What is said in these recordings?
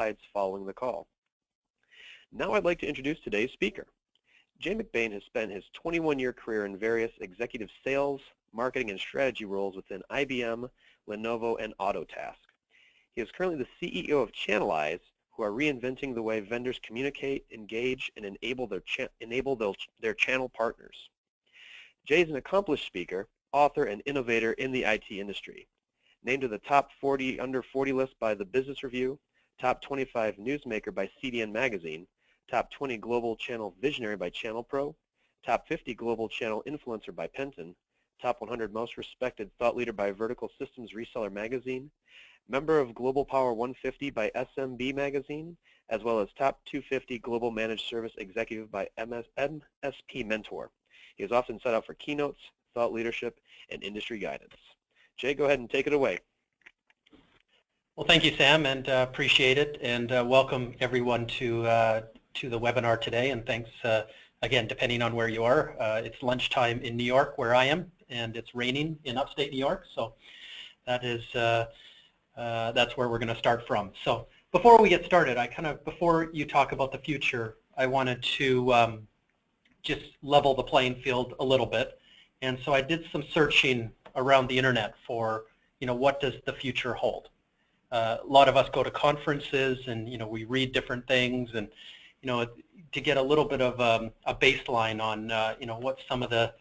slides following the call. Now I'd like to introduce today's speaker. Jay McBain has spent his 21-year career in various executive sales, marketing, and strategy roles within IBM, Lenovo, and Autotask. He is currently the CEO of Channelize, who are reinventing the way vendors communicate, engage, and enable their channel partners. Jay is an accomplished speaker, author, and innovator in the IT industry. Named to the top 40 under 40 list by the Business Review, top 25 newsmaker by CDN Magazine, top 20 global channel visionary by Channel Pro, top 50 global channel influencer by Penton, top 100 most respected thought leader by Vertical Systems Reseller Magazine, member of Global Power 150 by SMB Magazine, as well as top 250 global managed service executive by MSP Mentor. He is often set out for keynotes, thought leadership, and industry guidance. Jay, go ahead and take it away. Well, thank you, Sam, and appreciate it, and welcome everyone to the webinar today, and thanks again, depending on where you are. It's lunchtime in New York where I am, and it's raining in upstate New York, so that is that's where we're going to start from. So before we get started, before you talk about the future, I wanted to just level the playing field a little bit, and so I did some searching around the internet for, what does the future hold? A lot of us go to conferences and, we read different things, and, to get a little bit of a baseline on, what some of the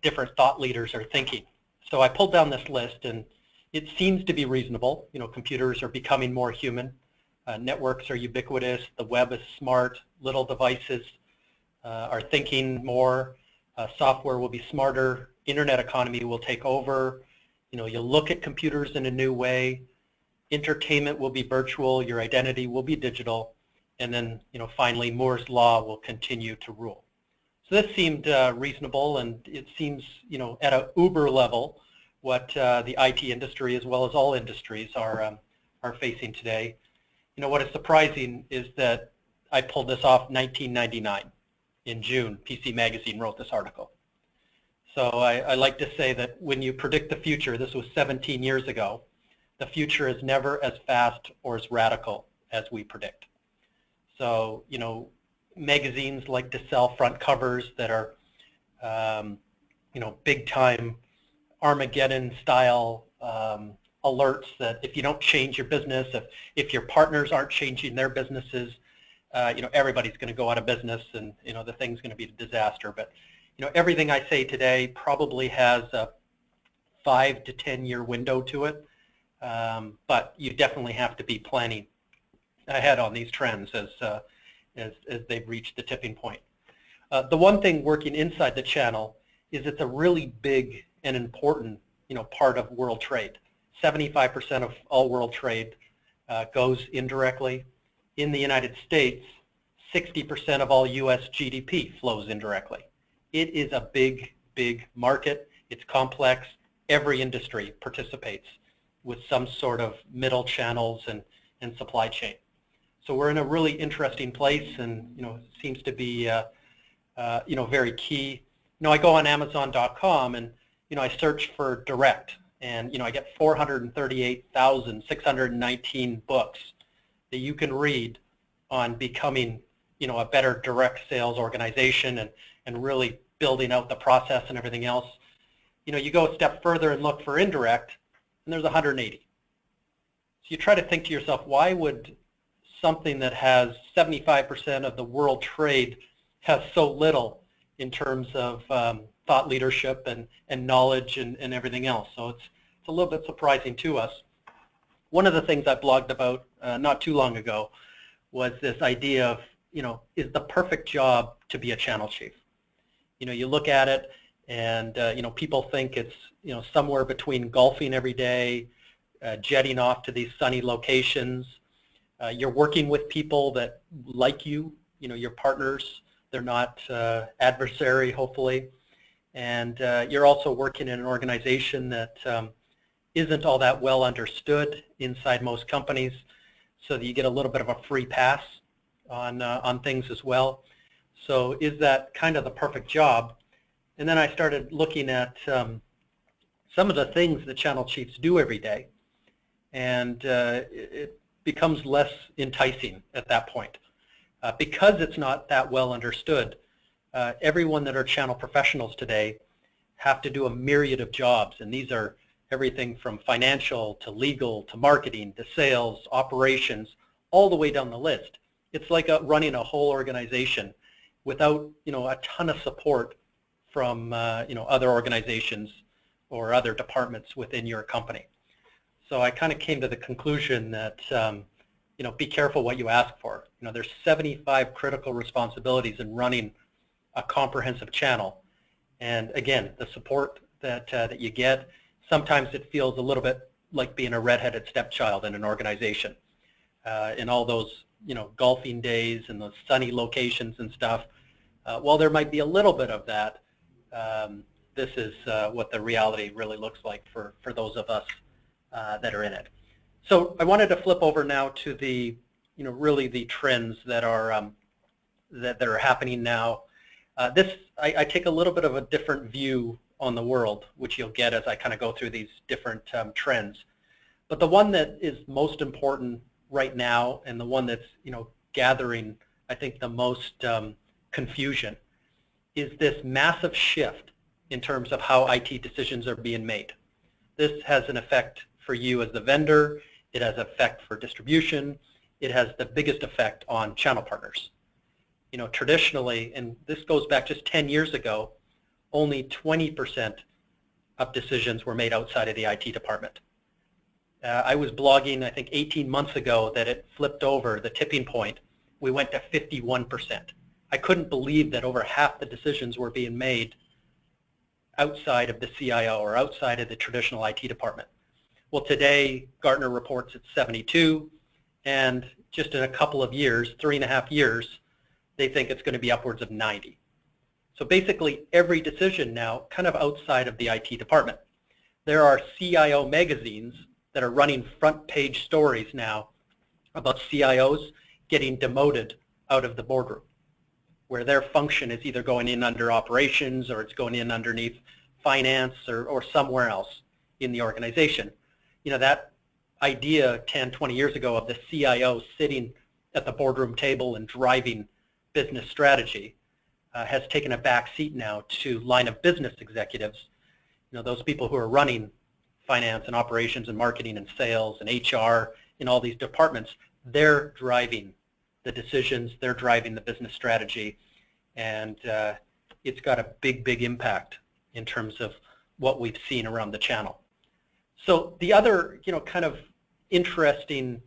different thought leaders are thinking. So I pulled down this list, and it seems to be reasonable. Computers are becoming more human. Networks are ubiquitous. The web is smart. Little devices are thinking more. Software will be smarter. Internet economy will take over. You'll look at computers in a new way. Entertainment will be virtual. Your identity will be digital. And then, finally, Moore's Law will continue to rule. So this seemed reasonable, and it seems, at an uber level, what the IT industry, as well as all industries, are facing today. What is surprising is that I pulled this off 1999. In June, PC Magazine wrote this article. So I like to say that when you predict the future, this was 17 years ago, the future is never as fast or as radical as we predict. So, magazines like to sell front covers that are, big time Armageddon style alerts that if you don't change your business, if your partners aren't changing their businesses, everybody's going to go out of business, and the thing's going to be a disaster. But everything I say today probably has a 5 to 10 year window to it, but you definitely have to be planning ahead on these trends as they've reached the tipping point. The one thing working inside the channel is it's a really big and important part of world trade. 75% of all world trade goes indirectly. In the United States, 60% of all U.S. GDP flows indirectly. It is a big, big market. It's complex. Every industry participates with some sort of middle channels and supply chain. So we're in a really interesting place, and it seems to be very key. I go on Amazon.com and I search for direct, and I get 438,619 books that you can read on becoming, a better direct sales organization and really building out the process and everything else. You go a step further and look for indirect, and there's 180. So you try to think to yourself, why would something that has 75% of the world trade have so little in terms of thought leadership and knowledge and everything else? So it's a little bit surprising to us. One of the things I blogged about not too long ago was this idea of, is the perfect job to be a channel chief? You look at it and, people think it's, somewhere between golfing every day, jetting off to these sunny locations. You're working with people that like you, your partners. They're not adversary, hopefully. And you're also working in an organization that isn't all that well understood inside most companies, so that you get a little bit of a free pass on things as well. So is that kind of the perfect job? And then I started looking at some of the things that channel chiefs do every day, and becomes less enticing at that point. Because it's not that well understood, everyone that are channel professionals today have to do a myriad of jobs, and these are everything from financial to legal to marketing to sales, operations, all the way down the list. It's like running a whole organization without a ton of support from other organizations or other departments within your company. So I kind of came to the conclusion that be careful what you ask for. There's 75 critical responsibilities in running a comprehensive channel, and again, the support that you get, sometimes it feels a little bit like being a redheaded stepchild in an organization. In all those golfing days and those sunny locations and stuff, while there might be a little bit of that, this is what the reality really looks like for those of us that are in it. So I wanted to flip over now to the really the trends that are happening now. I take a little bit of a different view on the world, which you'll get as I kind of go through these different trends. But the one that is most important right now, and the one that's gathering, I think, the most confusion, is this massive shift in terms of how IT decisions are being made. This has an effect for you as the vendor. It has an effect for distribution. It has the biggest effect on channel partners. Traditionally, and this goes back just 10 years ago, only 20% of decisions were made outside of the IT department. I was blogging, I think, 18 months ago that it flipped over the tipping point. We went to 51%. I couldn't believe that over half the decisions were being made outside of the CIO or outside of the traditional IT department. Well, today, Gartner reports it's 72, and just in a couple of years, 3.5 years, they think it's going to be upwards of 90. So basically, every decision now kind of outside of the IT department. There are CIO magazines that are running front page stories now about CIOs getting demoted out of the boardroom, where their function is either going in under operations or it's going in underneath finance or somewhere else in the organization. That idea 10, 20 years ago of the CIO sitting at the boardroom table and driving business strategy has taken a back seat now to line of business executives, those people who are running finance and operations and marketing and sales and HR in all these departments. They're driving the decisions, they're driving the business strategy, and it's got a big, big impact in terms of what we've seen around the channel. So the other, kind of interesting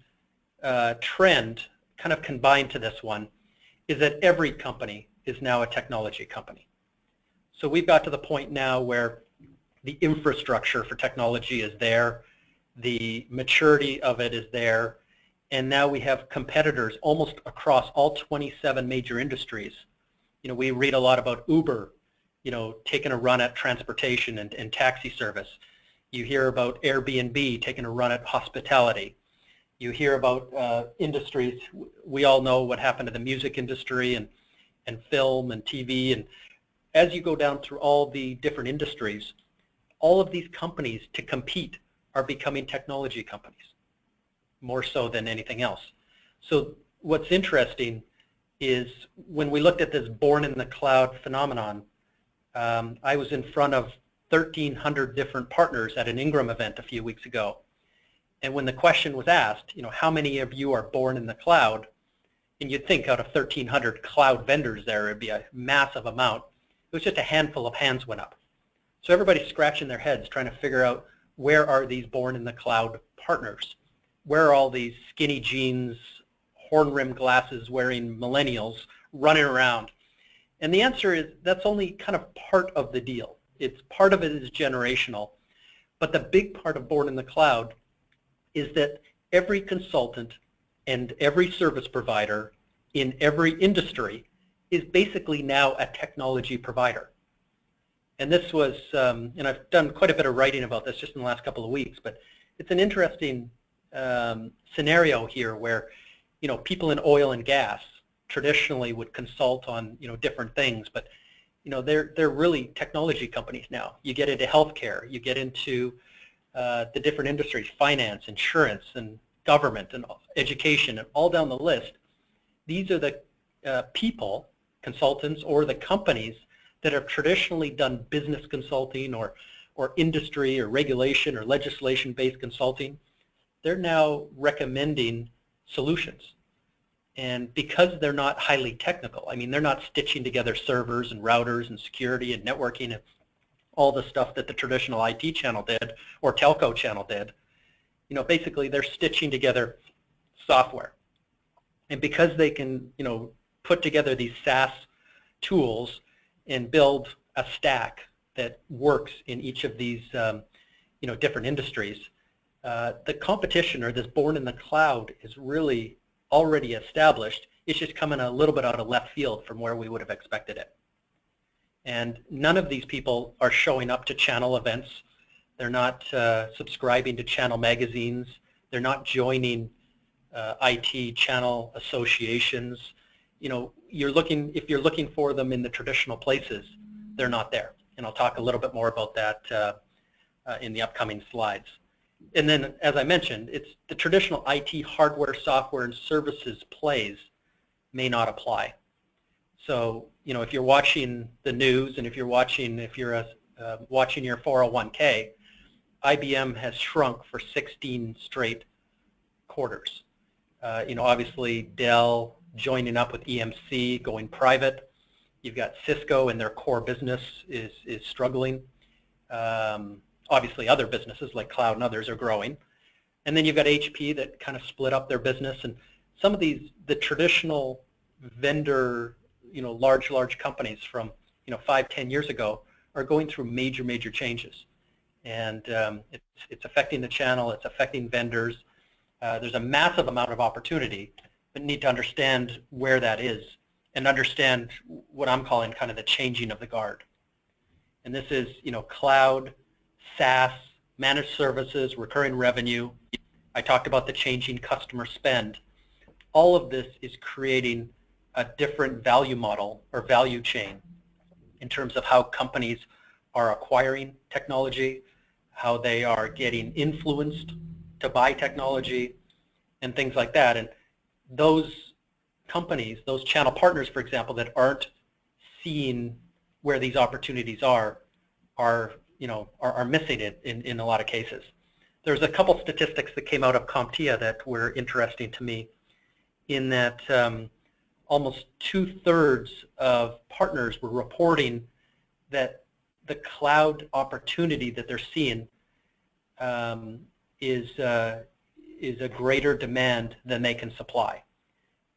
trend kind of combined to this one is that every company is now a technology company. So we've got to the point now where the infrastructure for technology is there, the maturity of it is there, and now we have competitors almost across all 27 major industries. We read a lot about Uber, taking a run at transportation and taxi service. You hear about Airbnb taking a run at hospitality. You hear about industries. We all know what happened to the music industry and film and TV. And as you go down through all the different industries, all of these companies to compete are becoming technology companies, more so than anything else. So what's interesting is when we looked at this born in the cloud phenomenon, I was in front of 1,300 different partners at an Ingram event a few weeks ago. And when the question was asked, how many of you are born in the cloud? And you'd think out of 1,300 cloud vendors there, it'd be a massive amount. It was just a handful of hands went up. So everybody's scratching their heads trying to figure out, where are these born in the cloud partners? Where are all these skinny jeans, horn-rimmed glasses wearing millennials running around? And the answer is that's only kind of part of the deal. It's part of it is generational. But the big part of born in the cloud is that every consultant and every service provider in every industry is basically now a technology provider. And this was, and I've done quite a bit of writing about this just in the last couple of weeks, but it's an interesting scenario here where, people in oil and gas traditionally would consult on, different things, but, they're really technology companies now. You get into healthcare, you get into the different industries, finance, insurance, and government and education and all down the list, these are the people, consultants, or the companies that have traditionally done business consulting or industry or regulation or legislation-based consulting. They're now recommending solutions. And because they're not highly technical, I mean, they're not stitching together servers and routers and security and networking and all the stuff that the traditional IT channel did or telco channel did. You know, basically they're stitching together software. And because they can, you know, put together these SaaS tools and build a stack that works in each of these, you know, different industries, the competition, or this born in the cloud, is really already established. It's just coming a little bit out of left field from where we would have expected it. And none of these people are showing up to channel events. They're not subscribing to channel magazines. They're not joining IT channel associations. You know, if you're looking for them in the traditional places, they're not there. And I'll talk a little bit more about that in the upcoming slides. And then, as I mentioned, it's the traditional IT hardware, software, and services plays may not apply. So, you know, if you're watching the news and if you're watching your 401k, IBM has shrunk for 16 straight quarters. You know, obviously Dell joining up with EMC, going private. You've got Cisco and their core business is struggling. Obviously other businesses like cloud and others are growing. And then you've got HP that kind of split up their business, and some of the traditional vendor, you know, large companies from, you know, 5-10 years ago are going through major changes. And it's affecting the channel, it's affecting vendors. There's a massive amount of opportunity, but need to understand where that is and understand what I'm calling kind of the changing of the guard. And this is, you know, cloud, SaaS, managed services, recurring revenue. I talked about the changing customer spend. All of this is creating a different value model or value chain in terms of how companies are acquiring technology, how they are getting influenced to buy technology, and things like that. And those companies, those channel partners, for example, that aren't seeing where these opportunities are missing it in a lot of cases. There's a couple statistics that came out of CompTIA that were interesting to me, in that almost 2/3 of partners were reporting that the cloud opportunity that they're seeing is a greater demand than they can supply.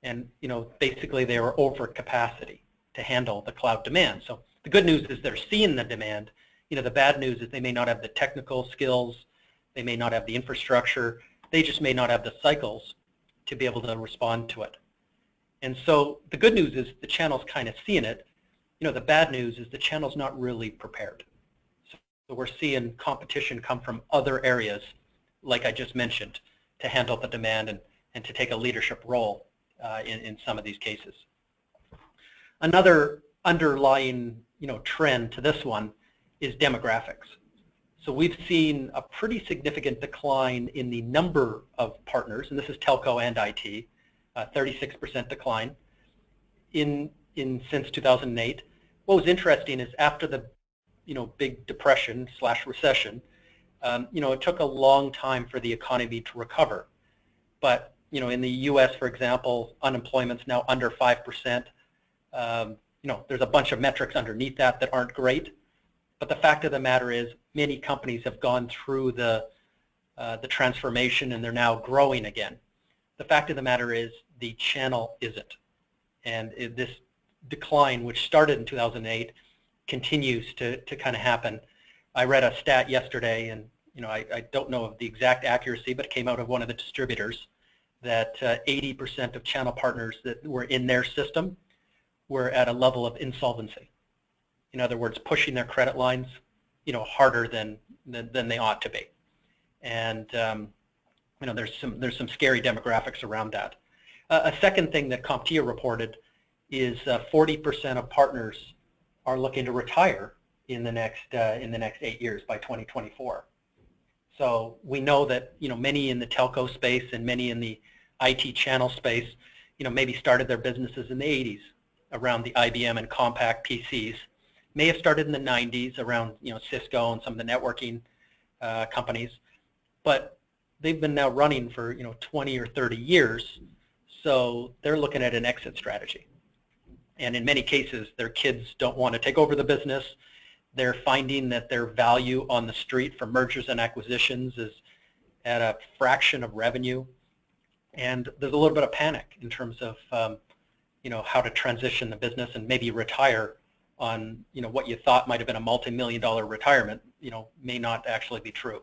And, you know, basically they were over capacity to handle the cloud demand. So the good news is they're seeing the demand. You know, the bad news is they may not have the technical skills, they may not have the infrastructure, they just may not have the cycles to be able to respond to it. And so the good news is the channel's kind of seeing it. You know, the bad news is the channel's not really prepared. So we're seeing competition come from other areas, like I just mentioned, to handle the demand and to take a leadership role in some of these cases. Another underlying, you know, trend to this one is demographics. So we've seen a pretty significant decline in the number of partners, and this is telco and IT, 36% decline since 2008. What was interesting is after the, you know, big depression / recession, you know, it took a long time for the economy to recover. But, you know, in the U.S., for example, unemployment's now under 5%. You know, there's a bunch of metrics underneath that aren't great. But the fact of the matter is, many companies have gone through the transformation and they're now growing again. The fact of the matter is, the channel isn't. And this decline, which started in 2008, continues to kind of happen. I read a stat yesterday, and, you know, I don't know of the exact accuracy, but it came out of one of the distributors, that 80% of channel partners that were in their system were at a level of insolvency. In other words, pushing their credit lines, you know, harder than they ought to be. And you know, there's some scary demographics around that. A second thing that CompTIA reported is 40% of partners are looking to retire in the next 8 years by 2024. So we know that, many in the telco space and many in the IT channel space, maybe started their businesses in the 80s around the IBM and Compaq PCs. May have started in the 90s around, Cisco and some of the networking companies, but they've been now running for, 20 or 30 years, so they're looking at an exit strategy. And in many cases, their kids don't want to take over the business. They're finding that their value on the street for mergers and acquisitions is at a fraction of revenue. And there's a little bit of panic in terms of, how to transition the business and maybe retire on, what you thought might have been a multi-million-dollar retirement, may not actually be true.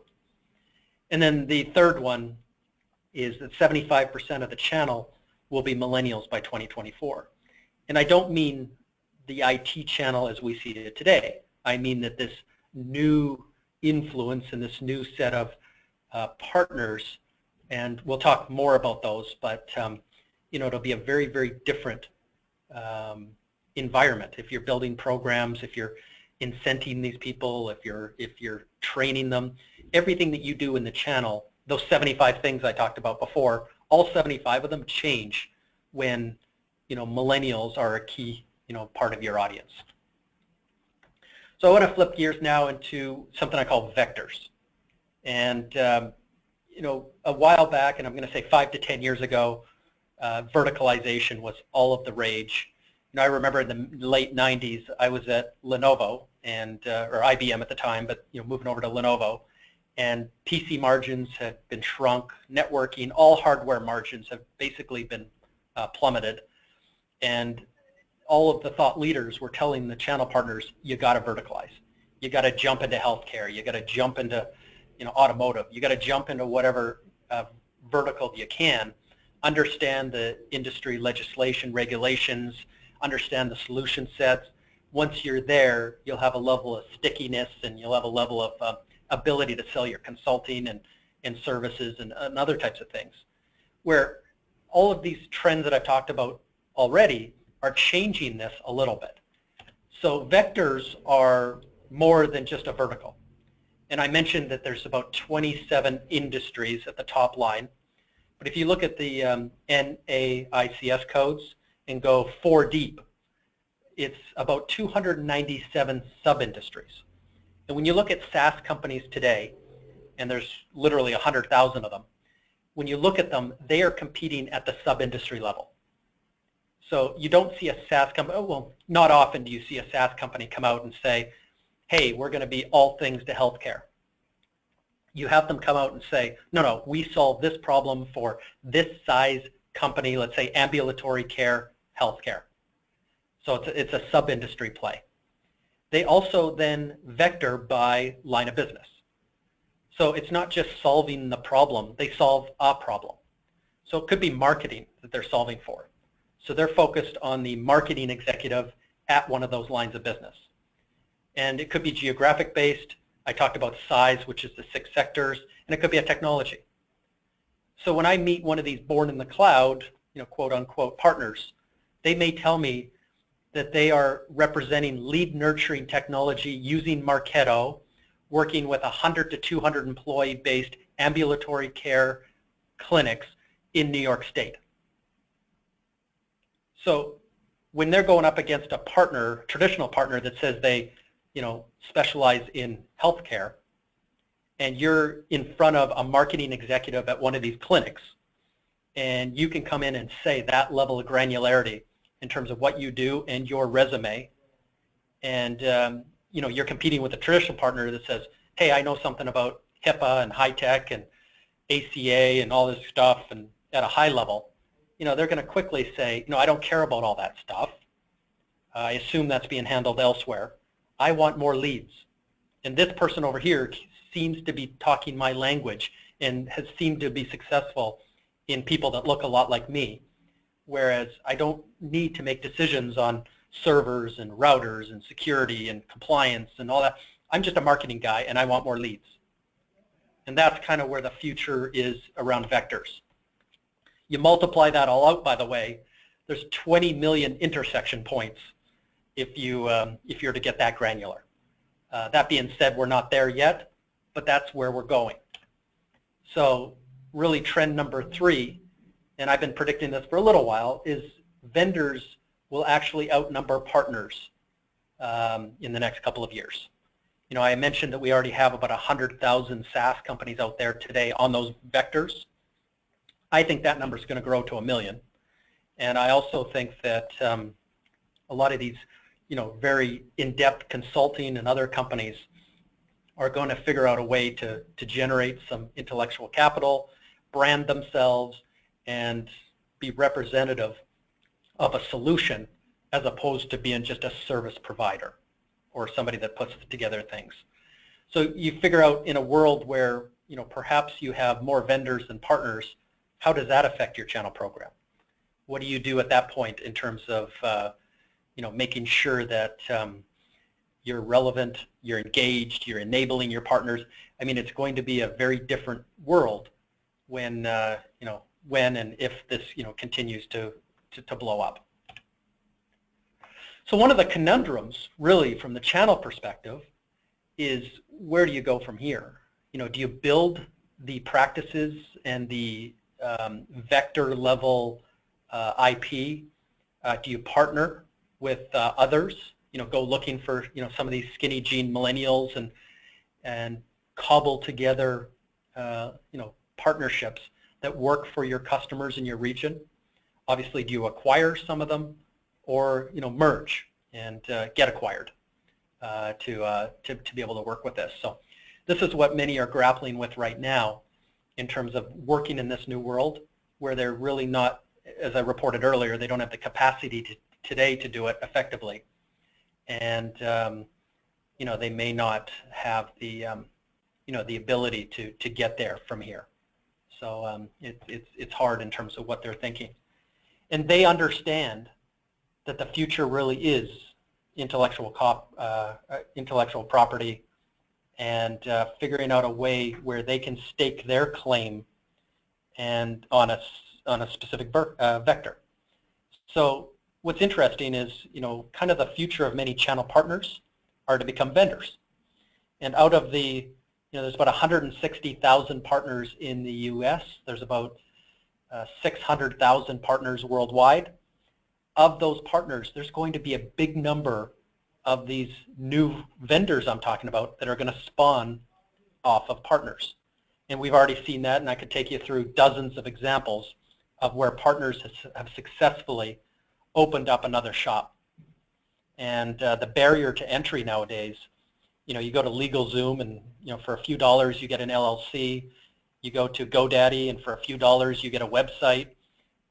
And then the third one is that 75% of the channel will be millennials by 2024. And I don't mean the IT channel as we see it today. I mean that this new influence and this new set of partners, and we'll talk more about those, but it'll be a very, very different environment. If you're building programs, if you're incenting these people, if you're training them, everything that you do in the channel, those 75 things I talked about before, all 75 of them change when millennials are a key part of your audience. So I want to flip gears now into something I call vectors. And a while back, and I'm going to say 5 to 10 years ago, verticalization was all of the rage. I remember in the late 90s, I was at Lenovo or IBM at the time, but moving over to Lenovo, and PC margins had been shrunk, networking, all hardware margins have basically been plummeted, and all of the thought leaders were telling the channel partners, you got to verticalize, you got to jump into healthcare, you got to jump into automotive, you got to jump into whatever vertical you can, understand the industry legislation, regulations, understand the solution sets. Once you're there, you'll have a level of stickiness and you'll have a level of ability to sell your consulting and services and other types of things. Where all of these trends that I've talked about already are changing this a little bit. So vectors are more than just a vertical. And I mentioned that there's about 27 industries at the top line. But if you look at the NAICS codes and go 4 deep, it's about 297 sub-industries. And when you look at SaaS companies today, and there's literally 100,000 of them, when you look at them, they are competing at the sub-industry level. So you don't see a SaaS company, well, not often do you see a SaaS company come out and say, hey, we're going to be all things to healthcare. You have them come out and say, no, we solve this problem for this size company, let's say ambulatory care, healthcare. So it's a sub-industry play. They also then vector by line of business. So it's not just solving the problem, they solve a problem. So it could be marketing that they're solving for. So they're focused on the marketing executive at one of those lines of business. And it could be geographic based. I talked about size, which is the 6 sectors, and it could be a technology. So when I meet one of these born in the cloud, quote unquote partners, they may tell me that they are representing lead nurturing technology using Marketo, working with 100 to 200 employee-based ambulatory care clinics in New York State. So when they're going up against a partner, traditional partner that says they, specialize in healthcare, and you're in front of a marketing executive at one of these clinics, and you can come in and say that level of granularity in terms of what you do and your resume, and you're competing with a traditional partner that says, hey, I know something about HIPAA and high tech and ACA and all this stuff, and at a high level, they're going to quickly say, no, I don't care about all that stuff. I assume that's being handled elsewhere. I want more leads. And this person over here seems to be talking my language and has seemed to be successful in people that look a lot like me, whereas I don't need to make decisions on servers and routers and security and compliance and all that. I'm just a marketing guy and I want more leads. And that's kind of where the future is around vectors. You multiply that all out, by the way, there's 20 million intersection points if you're to get that granular. That being said, we're not there yet, but that's where we're going. So really trend number 3, and I've been predicting this for a little while, is vendors will actually outnumber partners in the next couple of years. I mentioned that we already have about 100,000 SaaS companies out there today on those vectors. I think that number is going to grow to 1 million. And I also think that a lot of these, very in-depth consulting and other companies are going to figure out a way to generate some intellectual capital, brand themselves, and be representative of a solution as opposed to being just a service provider or somebody that puts together things. So you figure out in a world where, perhaps you have more vendors than partners, how does that affect your channel program? What do you do at that point in terms of, making sure that you're relevant, you're engaged, you're enabling your partners? I mean, it's going to be a very different world when, when and if this, continues to blow up. So one of the conundrums, really, from the channel perspective, is where do you go from here? Do you build the practices and the vector level IP? Do you partner with others? Go looking for some of these skinny jean millennials and cobble together partnerships that work for your customers in your region. Obviously, do you acquire some of them, or merge and get acquired to be able to work with this? So this is what many are grappling with right now in terms of working in this new world, where they're really not, as I reported earlier, they don't have the capacity today to do it effectively, and they may not have the the ability to get there from here. So it's hard in terms of what they're thinking, and they understand that the future really is intellectual property, and figuring out a way where they can stake their claim and on a specific vector. So what's interesting is, kind of the future of many channel partners are to become vendors. And out of the, there's about 160,000 partners in the US. There's about 600,000 partners worldwide. Of those partners, there's going to be a big number of these new vendors I'm talking about that are going to spawn off of partners. And we've already seen that, and I could take you through dozens of examples of where partners have successfully opened up another shop. And the barrier to entry nowadays, you go to LegalZoom and, for a few dollars you get an LLC. You go to GoDaddy and for a few dollars you get a website.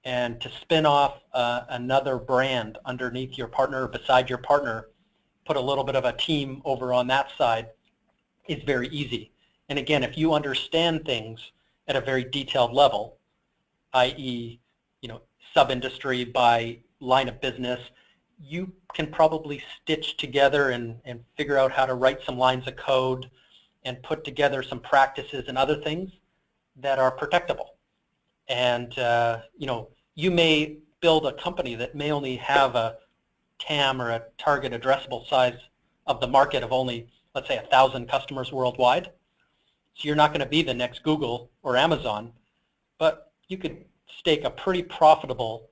And to spin off another brand underneath your partner or beside your partner, put a little bit of a team over on that side, is very easy. And again, if you understand things at a very detailed level, i.e., sub-industry by line of business, you can probably stitch together and figure out how to write some lines of code and put together some practices and other things that are protectable. And you may build a company that may only have a TAM or a target addressable size of the market of only, let's say, 1,000 customers worldwide. So you're not going to be the next Google or Amazon, but you could stake a pretty profitable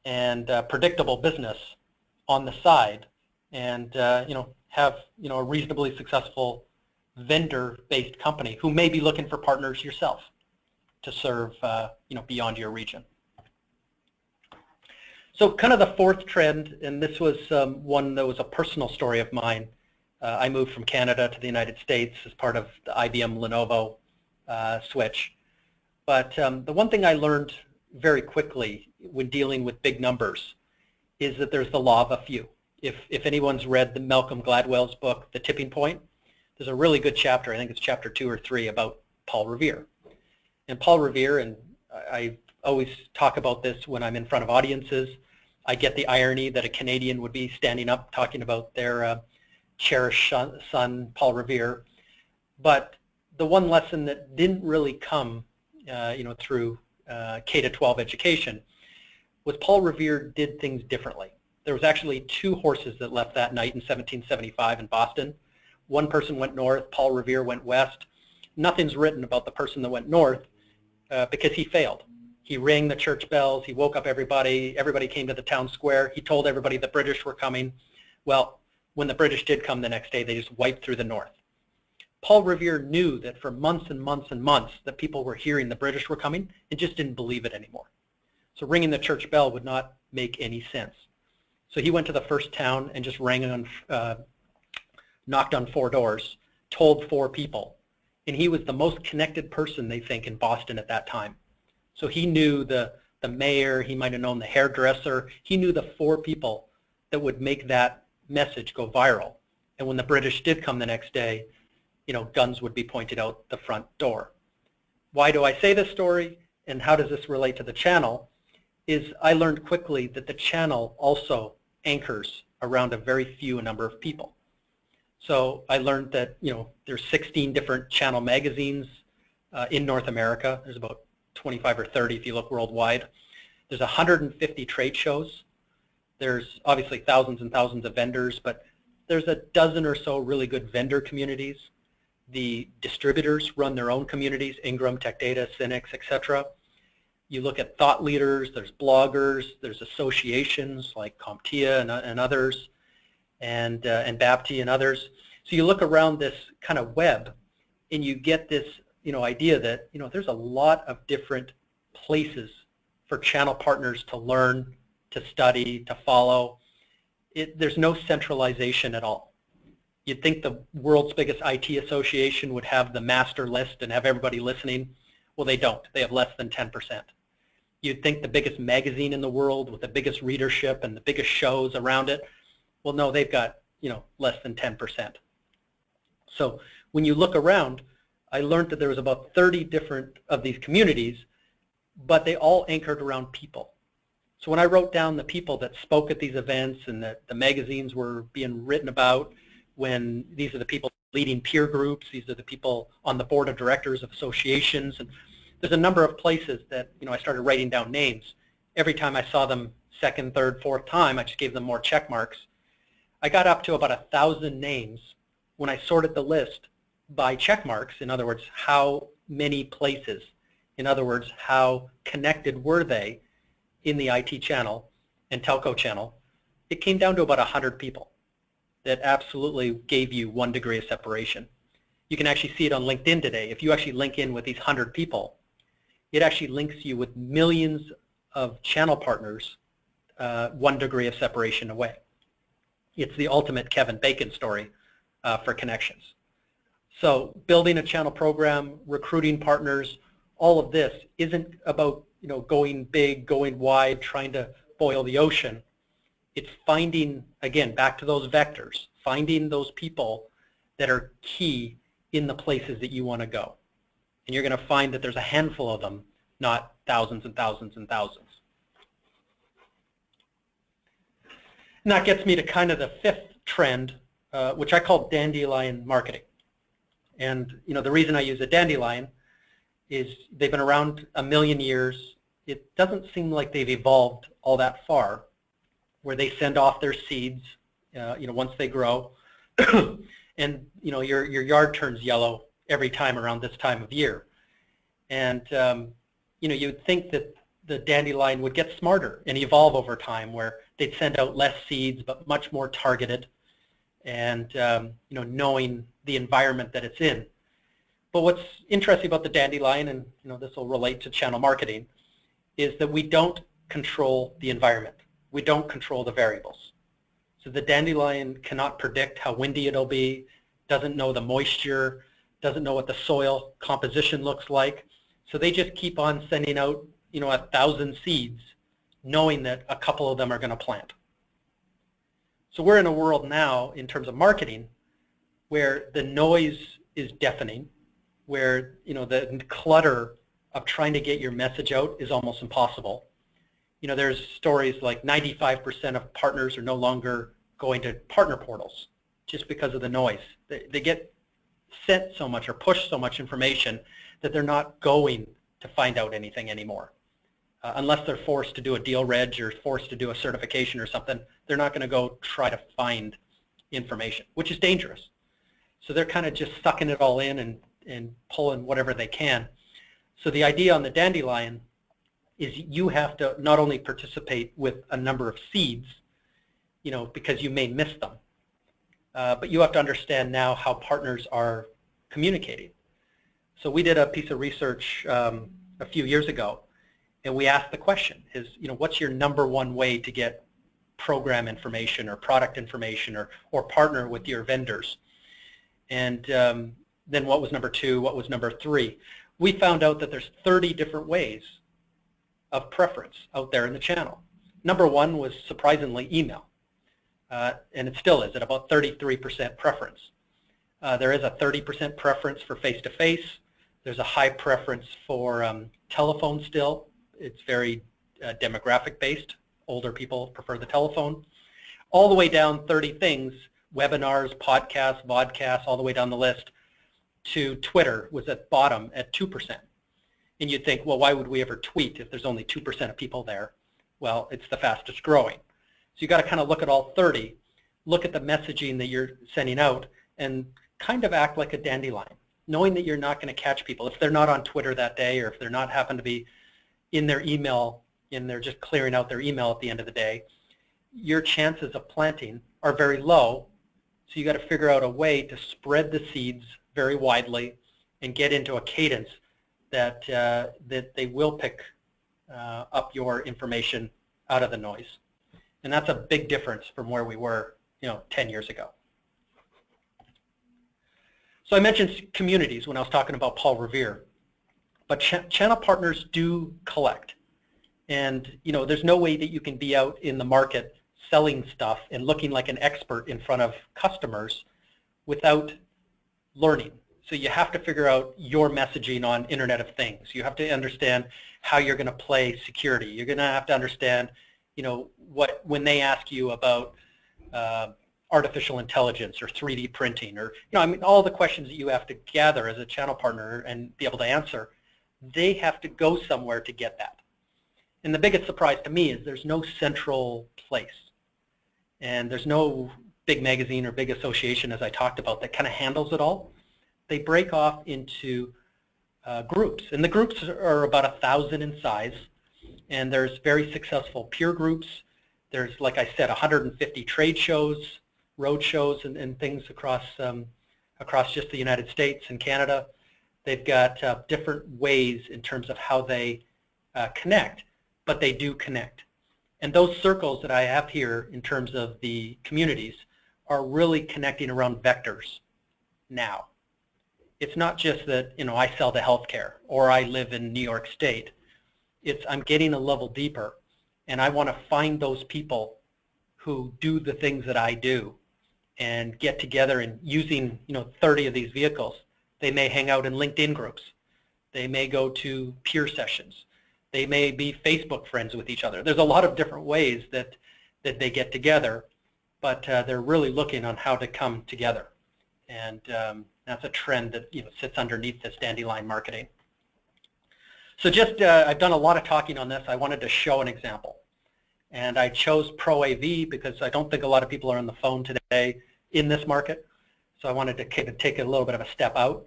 and predictable business on the side, and have a reasonably successful vendor-based company who may be looking for partners yourself to serve beyond your region. So kind of the fourth trend, and this was one that was a personal story of mine. I moved from Canada to the United States as part of the IBM Lenovo switch. But the one thing I learned very quickly when dealing with big numbers is that there's the law of a few. If anyone's read the Malcolm Gladwell's book, The Tipping Point, there's a really good chapter, I think it's chapter 2 or 3, about Paul Revere. And Paul Revere, and I always talk about this when I'm in front of audiences, I get the irony that a Canadian would be standing up talking about their cherished son, Paul Revere. But the one lesson that didn't really come through K-12 education was Paul Revere did things differently. There was actually 2 horses that left that night in 1775 in Boston. One person went north, Paul Revere went west. nothing's written about the person that went north because he failed. He rang the church bells. He woke up everybody. Everybody came to the town square. He told everybody the British were coming. Well, when the British did come the next day, they just wiped through the north. Paul Revere knew that for months and months and months that people were hearing the British were coming and just didn't believe it anymore. So ringing the church bell would not make any sense. So he went to the first town and just knocked on 4 doors, told 4 people, and he was the most connected person, they think, in Boston at that time. So he knew the mayor, he might have known the hairdresser, he knew the 4 people that would make that message go viral. And when the British did come the next day, guns would be pointed out the front door. Why do I say this story and how does this relate to the channel? Is I learned quickly that the channel also anchors around a very few number of people. So I learned that there's 16 different channel magazines in North America. There's about 25 or 30 if you look worldwide. There's 150 trade shows. There's obviously thousands and thousands of vendors, but there's a dozen or so really good vendor communities. The distributors run their own communities, Ingram, Tech Data, Cynics, etc. You look at thought leaders, there's bloggers, there's associations like CompTIA and others, and BAPTI and others. So you look around this kind of web and you get this idea that there's a lot of different places for channel partners to learn, to study, to follow. There's no centralization at all. You'd think the world's biggest IT association would have the master list and have everybody listening. Well, they don't. They have less than 10%. You'd think the biggest magazine in the world with the biggest readership and the biggest shows around it. Well, no, they've got less than 10%. So when you look around, I learned that there was about 30 different of these communities, but they all anchored around people. So when I wrote down the people that spoke at these events and that the magazines were being written about, when these are the people leading peer groups, these are the people on the board of directors of associations, and there's a number of places that I started writing down names. Every time I saw them second, third, fourth time, I just gave them more check marks. I got up to about 1,000 names when I sorted the list by check marks. In other words, how many places, in other words, how connected were they in the IT channel and telco channel. It came down to about 100 people that absolutely gave you 1 degree of separation. You can actually see it on LinkedIn today. If you actually link in with these 100 people, it actually links you with millions of channel partners 1 degree of separation away. It's the ultimate Kevin Bacon story for connections. So building a channel program, recruiting partners, all of this isn't about going big, going wide, trying to boil the ocean. It's finding, again, back to those vectors, finding those people that are key in the places that you want to go. And you're going to find that there's a handful of them, not thousands and thousands and thousands. And that gets me to kind of the 5th trend, which I call Dandelion Marketing. And the reason I use a dandelion is they've been around 1 million years. It doesn't seem like they've evolved all that far, where they send off their seeds, once they grow, and your yard turns yellow every time around this time of year. And you'd think that the dandelion would get smarter and evolve over time, where they'd send out less seeds but much more targeted, and knowing the environment that it's in. But what's interesting about the dandelion, and this will relate to channel marketing, is that we don't control the environment. We don't control the variables. So the dandelion cannot predict how windy it'll be, doesn't know the moisture, doesn't know what the soil composition looks like. So they just keep on sending out 1,000 seeds, knowing that a couple of them are going to plant. So we're in a world now, in terms of marketing, where the noise is deafening, where the clutter of trying to get your message out is almost impossible. There's stories like 95% of partners are no longer going to partner portals just because of the noise. They get sent so much or pushed so much information that they're not going to find out anything anymore. Unless they're forced to do a deal reg or forced to do a certification or something, they're not going to go try to find information, which is dangerous. So they're kind of just sucking it all in and pull in whatever they can. So the idea on the Dandelion is you have to not only participate with a number of seeds, because you may miss them, but you have to understand now how partners are communicating. So we did a piece of research a few years ago, and we asked the question, what's your number one way to get program information or product information or partner with your vendors? And then what was number two, what was number three? We found out that there's 30 different ways of preference out there in the channel. Number one was surprisingly email, and it still is at about 33% preference. There is a 30% preference for face-to-face. There's a high preference for telephone still. It's very demographic based. Older people prefer the telephone. All the way down 30 things, webinars, podcasts, vodcasts, all the way down the list, to Twitter was at bottom at 2%. And you'd think, well, why would we ever tweet if there's only 2% of people there? Well, it's the fastest growing. So you got to kind of look at all 30, look at the messaging that you're sending out, and kind of act like a dandelion, knowing that you're not going to catch people. If they're not on Twitter that day, or if they're not happen to be in their email, and they're just clearing out their email at the end of the day, your chances of planting are very low. So you got to figure out a way to spread the seeds very widely and get into a cadence that that they will pick up your information out of the noise. And that's a big difference from where we were 10 years ago. So I mentioned communities when I was talking about Paul Revere, but channel partners do collect. And there's no way that you can be out in the market selling stuff and looking like an expert in front of customers without learning. So you have to figure out your messaging on Internet of Things. You have to understand how you're going to play security. You're going to have to understand, when they ask you about artificial intelligence or 3D printing, or all the questions that you have to gather as a channel partner and be able to answer, they have to go somewhere to get that. And the biggest surprise to me is there's no central place, and there's no big magazine or big association, as I talked about, that kind of handles it all. They break off into groups, and the groups are about 1,000 in size, and there's very successful peer groups. There's, like I said, 150 trade shows, road shows, and things across just the United States and Canada. They've got different ways in terms of how they connect, but they do connect. And those circles that I have here in terms of the communities are really connecting around vectors now. It's not just that I sell to healthcare or I live in New York State. It's I'm getting a level deeper, and I want to find those people who do the things that I do and get together and using 30 of these vehicles. They may hang out in LinkedIn groups. They may go to peer sessions. They may be Facebook friends with each other. There's a lot of different ways that they get together, but they're really looking on how to come together. And that's a trend that sits underneath this Dandelion Marketing. So just I've done a lot of talking on this. I wanted to show an example. And I chose Pro AV because I don't think a lot of people are on the phone today in this market. So I wanted to take a little bit of a step out.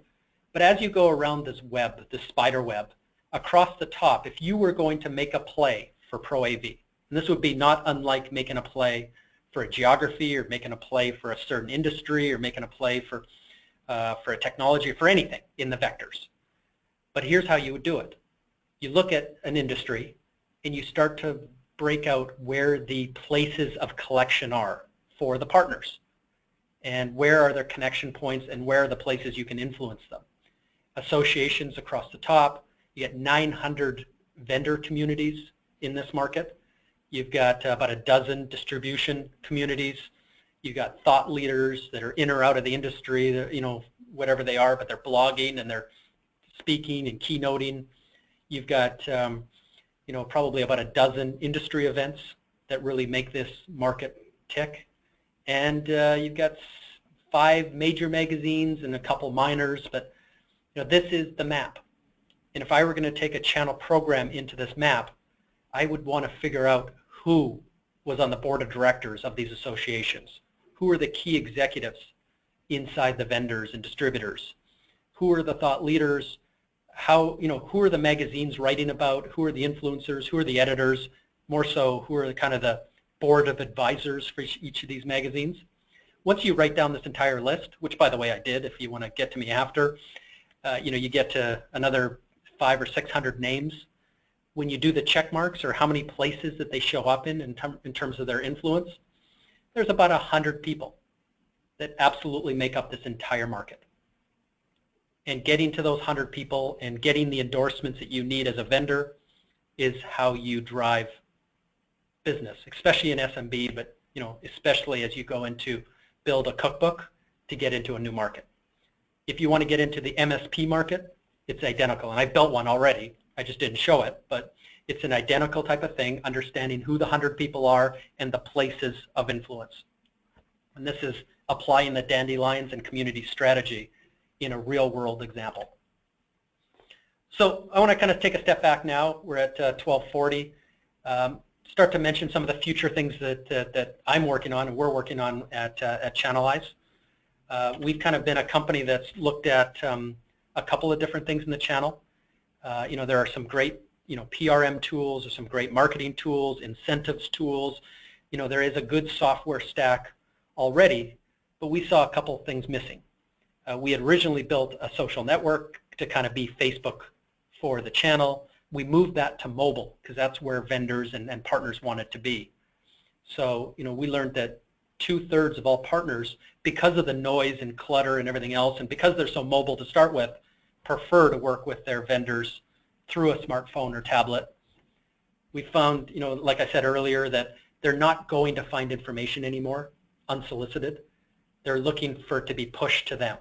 But as you go around this web, this spider web, across the top, if you were going to make a play for Pro AV, and this would be not unlike making a play for a geography or making a play for a certain industry or making a play for a technology, for anything in the vectors. But here's how you would do it. You look at an industry and you start to break out where the places of collection are for the partners, and where are their connection points and where are the places you can influence them. Associations across the top. You get 900 vendor communities in this market. You've got about a dozen distribution communities. You've got thought leaders that are in or out of the industry, whatever they are, but they're blogging and they're speaking and keynoting. You've got probably about a dozen industry events that really make this market tick. And you've got 5 major magazines and a couple minors, but this is the map. And if I were going to take a channel program into this map, I would want to figure out who was on the board of directors of these associations. Who are the key executives inside the vendors and distributors? who are the thought leaders, how, who are the magazines writing about, who are the influencers, who are the editors, more so who are kind of the board of advisors for each of these magazines. Once you write down this entire list, which by the way I did, if you want to get to me after, you get to another 500 or 600 names. When you do the check marks or how many places that they show up in terms of their influence, there's about 100 people that absolutely make up this entire market. And getting to those 100 people and getting the endorsements that you need as a vendor is how you drive business, especially in SMB, but especially as you go into build a cookbook to get into a new market. If you want to get into the MSP market, it's identical, and I've built one already. I just didn't show it, but it's an identical type of thing, understanding who the 100 people are and the places of influence. And this is applying the Dandelions and community strategy in a real-world example. So I want to kind of take a step back now. We're at 12:40. Start to mention some of the future things that I'm working on and we're working on at Channelize. We've kind of been a company that's looked at a couple of different things in the channel. There are some great PRM tools, or some great marketing tools, incentives tools. There is a good software stack already, but we saw a couple of things missing. We had originally built a social network to kind of be Facebook for the channel. We moved that to mobile because that's where vendors and partners want it to be. So, we learned that 2/3 of all partners, because of the noise and clutter and everything else, and because they're so mobile to start with, prefer to work with their vendors through a smartphone or tablet. We found, like I said earlier, that they're not going to find information anymore unsolicited. They're looking for it to be pushed to them.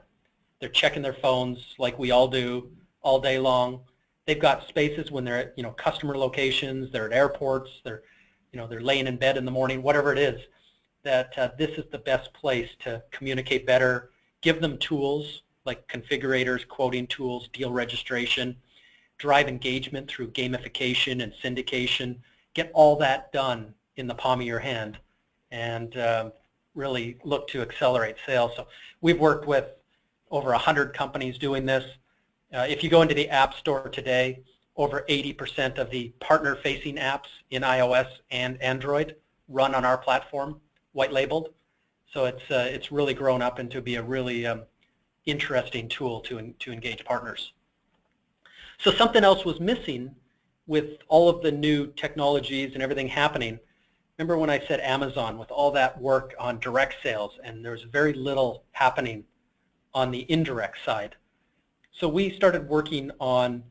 They're checking their phones like we all do all day long. They've got spaces when they're at customer locations, they're at airports, they're laying in bed in the morning, whatever it is, that this is the best place to communicate better, give them tools like configurators, quoting tools, deal registration, drive engagement through gamification and syndication, get all that done in the palm of your hand, and really look to accelerate sales. So we've worked with over 100 companies doing this. If you go into the App Store today, over 80% of the partner-facing apps in iOS and Android run on our platform, white-labeled. So it's really grown up into be a really interesting tool to engage partners. So something else was missing with all of the new technologies and everything happening. Remember when I said Amazon with all that work on direct sales, and there's very little happening on the indirect side. So we started working on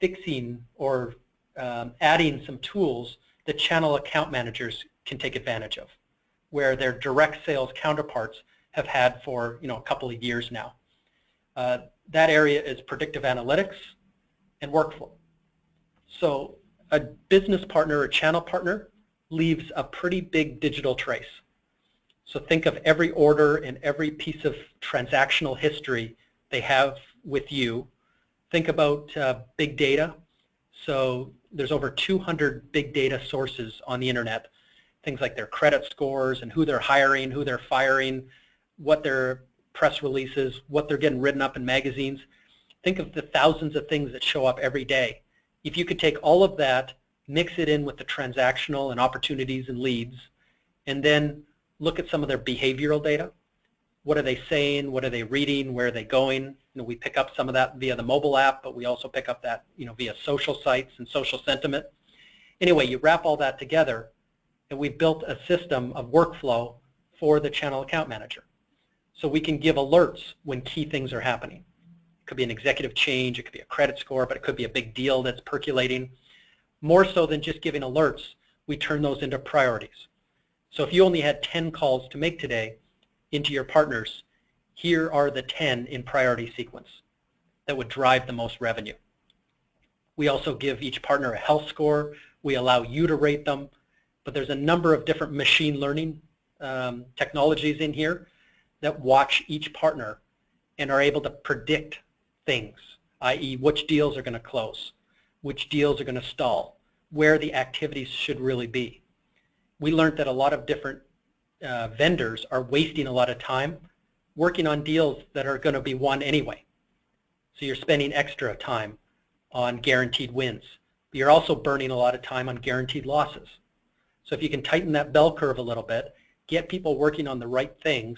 fixing or adding some tools that channel account managers can take advantage of, where their direct sales counterparts have had for a couple of years now. That area is predictive analytics and workflow. So a business partner or channel partner leaves a pretty big digital trace. So think of every order and every piece of transactional history they have with you. Think about big data. So there's over 200 big data sources on the internet. Things like their credit scores and who they're hiring, who they're firing, what their press releases, what they're getting written up in magazines. Think of the thousands of things that show up every day. If you could take all of that, mix it in with the transactional and opportunities and leads, and then look at some of their behavioral data. What are they saying? What are they reading? Where are they going? We pick up some of that via the mobile app, but we also pick up that via social sites and social sentiment. Anyway, you wrap all that together, and we built a system of workflow for the channel account manager. So we can give alerts when key things are happening. It could be an executive change, it could be a credit score, but it could be a big deal that's percolating. More so than just giving alerts, we turn those into priorities. So if you only had 10 calls to make today into your partners, here are the 10 in priority sequence that would drive the most revenue. We also give each partner a health score. We allow you to rate them, but there's a number of different machine learning technologies in here that watch each partner and are able to predict things, i.e. which deals are going to close, which deals are going to stall, where the activities should really be. We learned that a lot of different vendors are wasting a lot of time working on deals that are going to be won anyway. So you're spending extra time on guaranteed wins. But you're also burning a lot of time on guaranteed losses. So if you can tighten that bell curve a little bit, get people working on the right things,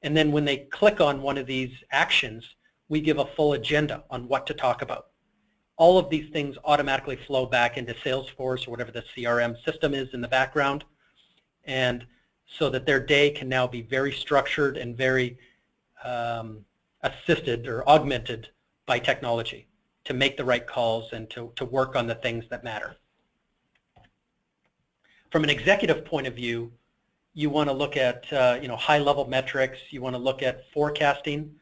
and then when they click on one of these actions, we give a full agenda on what to talk about. All of these things automatically flow back into Salesforce or whatever the CRM system is in the background, and so that their day can now be very structured and very assisted or augmented by technology to make the right calls and to work on the things that matter. From an executive point of view, you want to look at high-level metrics. You want to look at forecasting,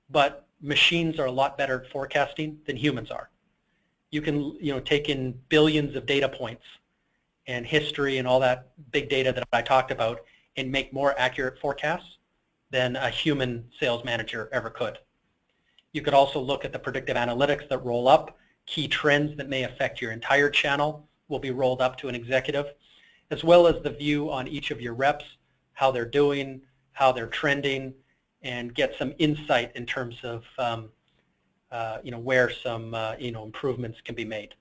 but machines are a lot better at forecasting than humans are. You can take in billions of data points and history and all that big data that I talked about and make more accurate forecasts than a human sales manager ever could. You could also look at the predictive analytics that roll up. Key trends that may affect your entire channel will be rolled up to an executive, as well as the view on each of your reps, how they're doing, how they're trending, and get some insight in terms of where some improvements can be made.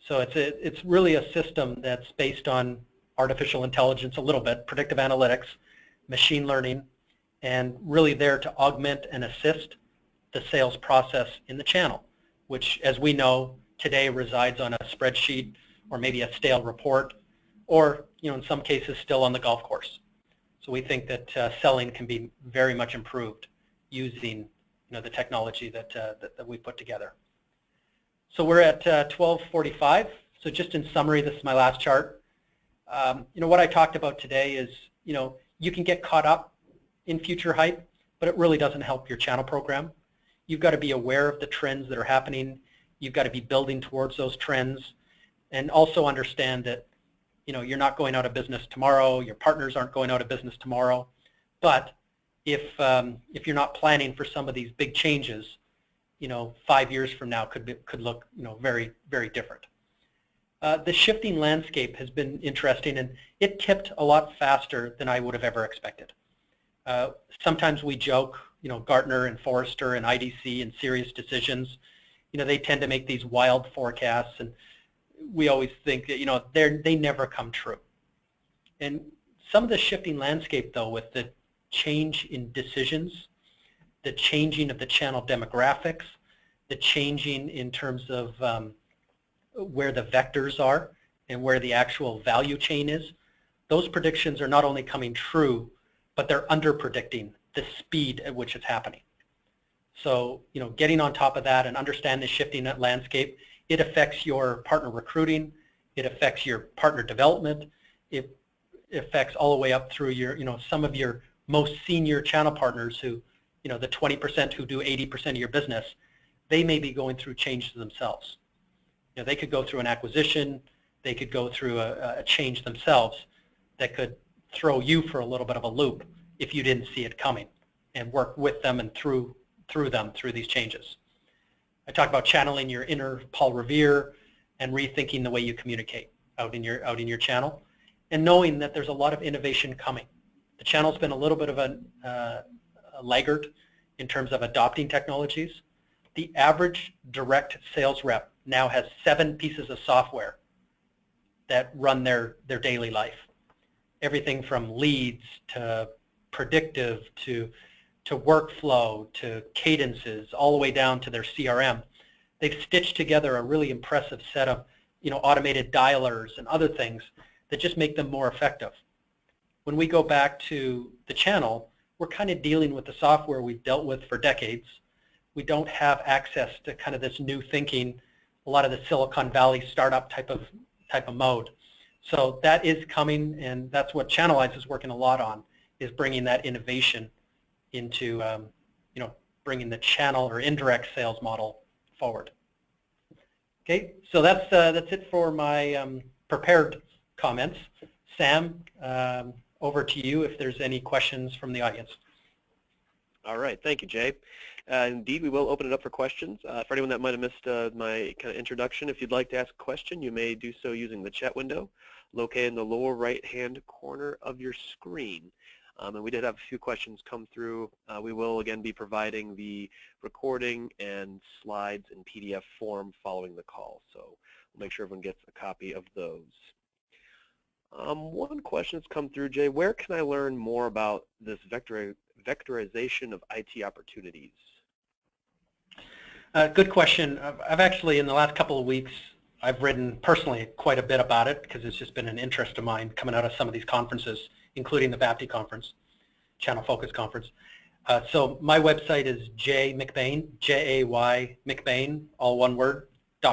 So it's really a system that's based on artificial intelligence a little bit, predictive analytics, machine learning, and really there to augment and assist the sales process in the channel, which, as we know, today resides on a spreadsheet or maybe a stale report, or in some cases still on the golf course. So we think that selling can be very much improved using the technology that we put together. So we're at 12:45. So just in summary, this is my last chart. What I talked about today is you can get caught up in future hype, but it really doesn't help your channel program. You've got to be aware of the trends that are happening. You've got to be building towards those trends, and also understand that you're not going out of business tomorrow. Your partners aren't going out of business tomorrow. But if you're not planning for some of these big changes, 5 years from now could look very, very different. The shifting landscape has been interesting, and it tipped a lot faster than I would have ever expected. Sometimes we joke, Gartner and Forrester and IDC and Serious Decisions, they tend to make these wild forecasts, and we always think that they never come true. And some of the shifting landscape, though, with the change in decisions, the changing of the channel demographics, the changing in terms of where the vectors are and where the actual value chain is, those predictions are not only coming true, but they're under-predicting the speed at which it's happening. So, getting on top of that and understand the shifting landscape, it affects your partner recruiting, it affects your partner development, it affects all the way up through your, some of your most senior channel partners who, the 20% who do 80% of your business, they may be going through changes themselves. They could go through an acquisition, they could go through a change themselves that could throw you for a little bit of a loop if you didn't see it coming, and work with them and through these changes. I talk about channeling your inner Paul Revere and rethinking the way you communicate out in your channel, and knowing that there's a lot of innovation coming. The channel's been a little bit of a laggard in terms of adopting technologies. The average direct sales rep now has 7 pieces of software that run their daily life. Everything from leads to predictive to workflow to cadences, all the way down to their CRM. They've stitched together a really impressive set of automated dialers and other things that just make them more effective. When we go back to the channel, we're kind of dealing with the software we've dealt with for decades. We don't have access to kind of this new thinking, a lot of the Silicon Valley startup type of mode. So that is coming, and that's what Channelize is working a lot on, is bringing that innovation into bringing the channel or indirect sales model forward. Okay, so that's it for my prepared comments. Sam, over to you if there's any questions from the audience. All right, thank you, Jay. Indeed, we will open it up for questions. For anyone that might have missed my kind of introduction, if you'd like to ask a question, you may do so using the chat window located in the lower right-hand corner of your screen. And we did have a few questions come through. We will again be providing the recording and slides in PDF form following the call, so we'll make sure everyone gets a copy of those. One question that's come through, Jay, where can I learn more about this vectorization of IT opportunities? Good question. I've actually, in the last couple of weeks, I've written personally quite a bit about it because it's just been an interest of mine coming out of some of these conferences, including the BAPTI conference, Channel Focus Conference. So my website is Jay McBain, J-A-Y McBain, all one word,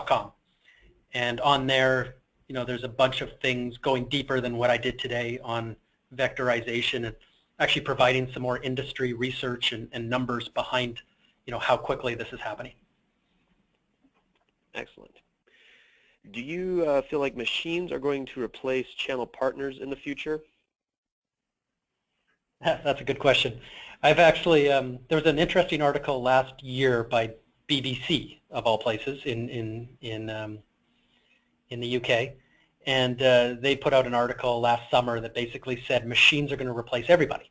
.com. And on there, you know, there's a bunch of things going deeper than what I did today on vectorization and actually providing some more industry research and numbers behind, you know, how quickly this is happening. Excellent. Do you feel like machines are going to replace channel partners in the future? That's a good question. I've actually, there was an interesting article last year by BBC, of all places, in the UK, and they put out an article last summer that basically said machines are going to replace everybody.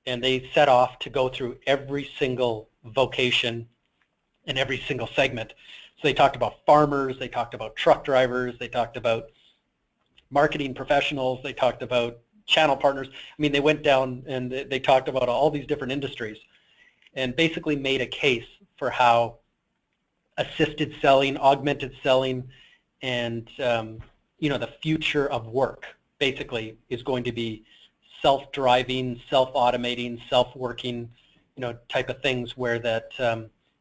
And they set off to go through every single vocation and every single segment. So they talked about farmers, they talked about truck drivers, they talked about marketing professionals, they talked about channel partners. I mean, they went down and they talked about all these different industries and basically made a case for how assisted selling, augmented selling, and you know, the future of work basically is going to be self-driving, self-automating, self-working, you know, type of things where that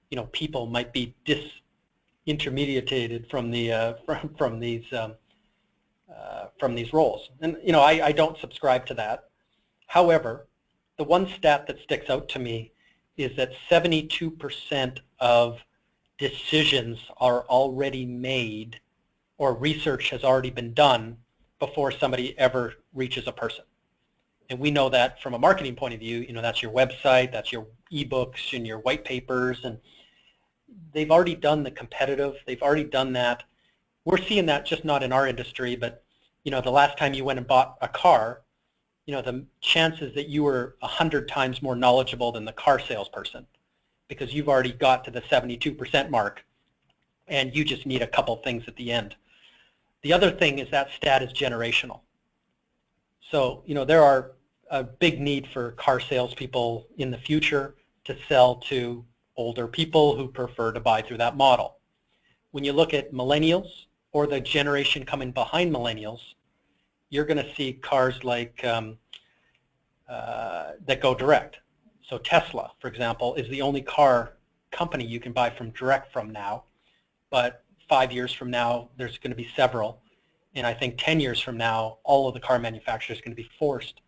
you know, people might be disintermediated from the from these roles. And you know, I don't subscribe to that. However, the one stat that sticks out to me is that 72% of decisions are already made, or research has already been done before somebody ever reaches a person. And we know that from a marketing point of view, you know, that's your website, that's your ebooks and your white papers, and they've already done the competitive, they've already done that. We're seeing that just not in our industry, but you know, the last time you went and bought a car, you know, the chances that you were 100 times more knowledgeable than the car salesperson because you've already got to the 72% mark and you just need a couple things at the end. The other thing is that stat is generational. So, you know, there are a big need for car salespeople in the future to sell to older people who prefer to buy through that model. When you look at millennials or the generation coming behind millennials, you're going to see cars like that go direct. So Tesla, for example, is the only car company you can buy from direct from now, but 5 years from now, there's going to be several. And I think 10 years from now, all of the car manufacturers are going to be forced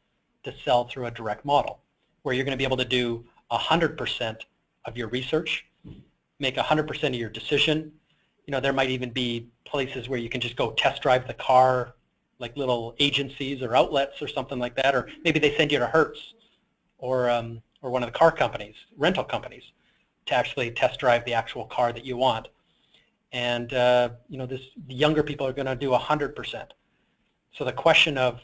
to sell through a direct model, where you're going to be able to do 100% of your research, make 100% of your decision. You know, there might even be places where you can just go test drive the car, like little agencies or outlets or something like that, or maybe they send you to Hertz or one of the car companies, rental companies, to actually test drive the actual car that you want. And you know, the younger people are going to do 100%. So the question of,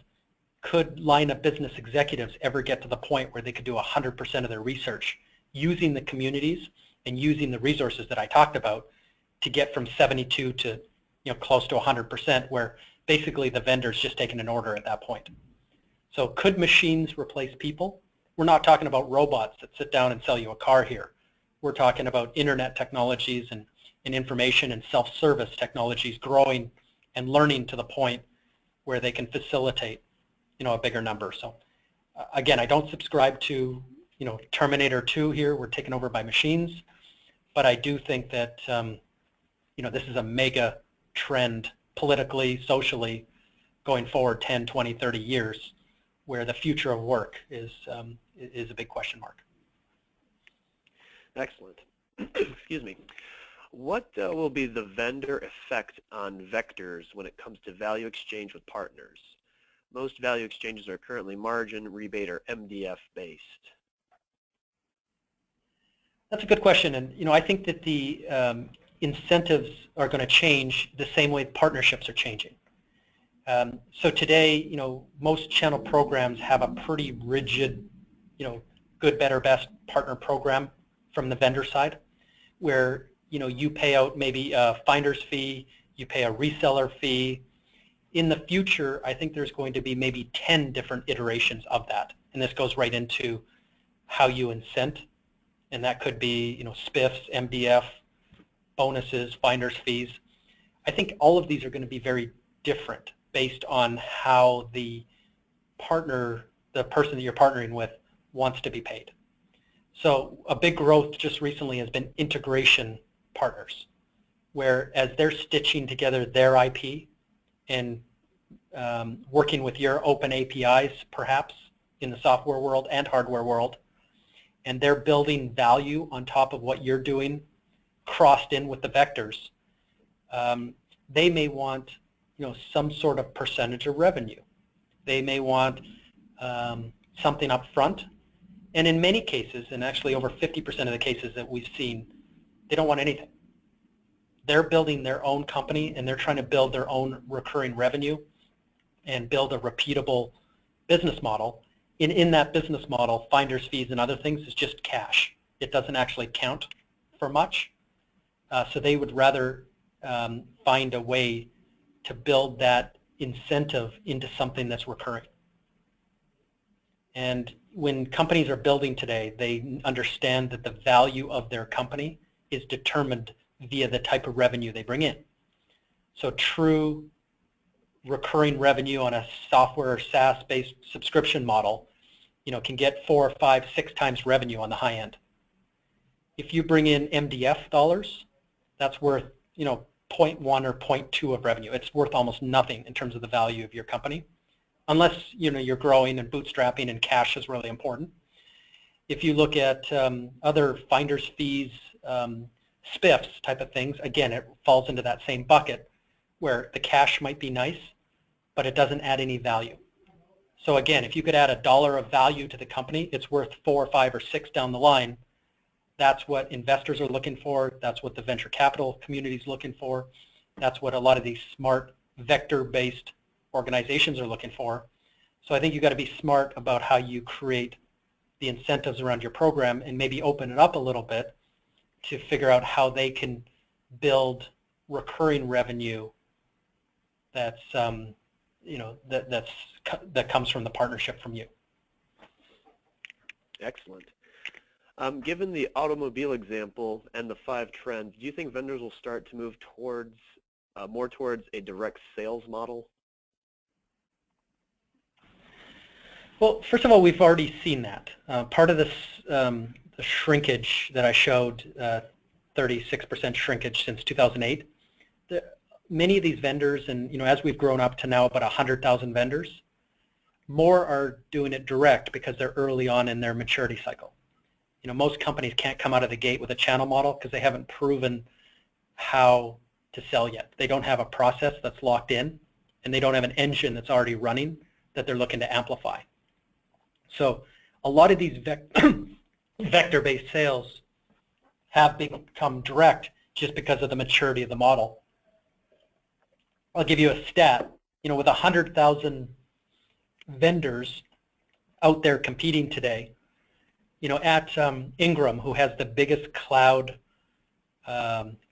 could line of business executives ever get to the point where they could do 100% of their research using the communities and using the resources that I talked about to get from 72 to, you know, close to 100%, where basically the vendor's just taking an order at that point. So could machines replace people? We're not talking about robots that sit down and sell you a car here. We're talking about internet technologies and information and self-service technologies growing and learning to the point where they can facilitate, you know, a bigger number. So again, I don't subscribe to, you know, Terminator 2 here, we're taken over by machines, but I do think that you know, this is a mega trend politically, socially, going forward 10, 20, 30 years, where the future of work is a big question mark. Excellent. Excuse me. What will be the vendor effect on vectors when it comes to value exchange with partners? Most value exchanges are currently margin, rebate, or MDF based. That's a good question, and you know, I think that the incentives are going to change the same way partnerships are changing. So today, most channel programs have a pretty rigid, good, better, best partner program from the vendor side, where you pay out maybe a finder's fee, you pay a reseller fee. In the future, I think there's going to be maybe 10 different iterations of that, and this goes right into how you incent, and that could be spiffs, MDF, bonuses, finder's fees. I think all of these are going to be very different based on how the partner, the person that you're partnering with, wants to be paid. So a big growth just recently has been integration partners, where as they're stitching together their IP and working with your open APIs, perhaps, in the software world and hardware world, and they're building value on top of what you're doing, crossed in with the vectors, they may want some sort of percentage of revenue. They may want something up front, and in many cases, and actually over 50% of the cases that we've seen, they don't want anything. They're building their own company, and they're trying to build their own recurring revenue and build a repeatable business model. In that business model, finder's fees and other things is just cash. It doesn't actually count for much. So they would rather find a way to build that incentive into something that's recurring. And when companies are building today, they understand that the value of their company is determined via the type of revenue they bring in. So true recurring revenue on a software or SaaS-based subscription model, can get 4, 5, 6 times revenue on the high end. If you bring in MDF dollars, that's worth, 0.1 or 0.2 of revenue. It's worth almost nothing in terms of the value of your company, unless you're growing and bootstrapping and cash is really important. If you look at other finder's fees, spiffs type of things, again, it falls into that same bucket where the cash might be nice, but it doesn't add any value. So again, if you could add $1 of value to the company, it's worth 4, 5, or 6 down the line. That's what investors are looking for. That's what the venture capital community is looking for. That's what a lot of these smart vector-based organizations are looking for. So I think you've got to be smart about how you create the incentives around your program and maybe open it up a little bit to figure out how they can build recurring revenue that's that comes from the partnership from you. Excellent. Given the automobile example and the 5 trends, do you think vendors will start to move towards more towards a direct sales model? Well, first of all, we've already seen that. Part of this, the shrinkage that I showed, 36% shrinkage since 2008. Many of these vendors, and as we've grown up to now about 100,000 vendors, more are doing it direct because they're early on in their maturity cycle. Most companies can't come out of the gate with a channel model because they haven't proven how to sell yet. They don't have a process that's locked in, and they don't have an engine that's already running that they're looking to amplify. So a lot of these vector-based sales have become direct just because of the maturity of the model. I'll give you a stat. With 100,000 vendors out there competing today, at Ingram, who has the biggest cloud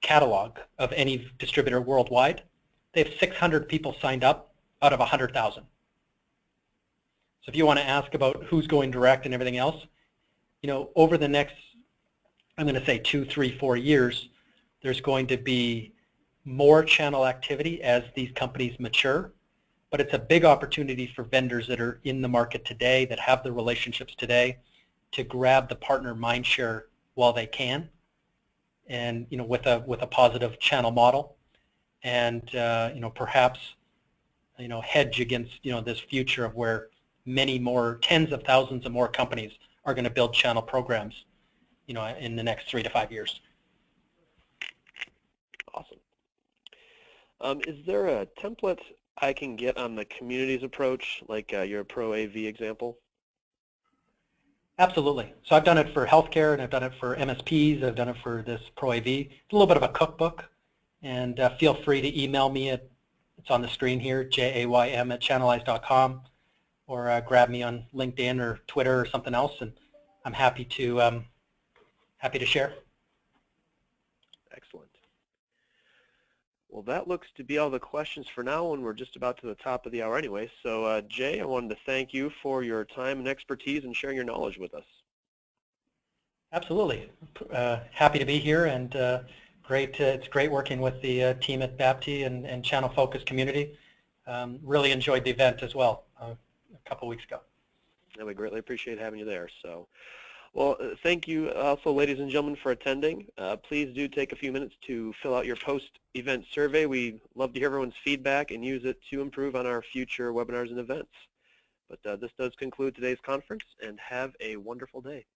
catalog of any distributor worldwide, they have 600 people signed up out of 100,000. So if you want to ask about who's going direct and everything else, over the next, I'm going to say 2, 3, 4 years, there's going to be more channel activity as these companies mature, but it's a big opportunity for vendors that are in the market today, that have the relationships today, to grab the partner mindshare while they can, and with a positive channel model, and perhaps hedge against this future of where many more, tens of thousands of more companies are going to build channel programs in the next 3 to 5 years. Awesome. Is there a template I can get on the community's approach, like your Pro AV example? Absolutely. So I've done it for healthcare, and I've done it for MSPs. I've done it for this Pro AV. It's a little bit of a cookbook, and feel free to email me at It's on the screen here, jaym@channelize.com, or grab me on LinkedIn or Twitter or something else, and I'm happy to share. Excellent. Well, that looks to be all the questions for now, and we're just about to the top of the hour anyway. So, Jay, I wanted to thank you for your time and expertise and sharing your knowledge with us. Absolutely. Happy to be here, and it's great working with the team at BAPTI and Channel Focus community. Really enjoyed the event as well a couple weeks ago. And we greatly appreciate having you there. So, well, thank you also, ladies and gentlemen, for attending. Please do take a few minutes to fill out your post-event survey. We love to hear everyone's feedback and use it to improve on our future webinars and events. But this does conclude today's conference, and have a wonderful day.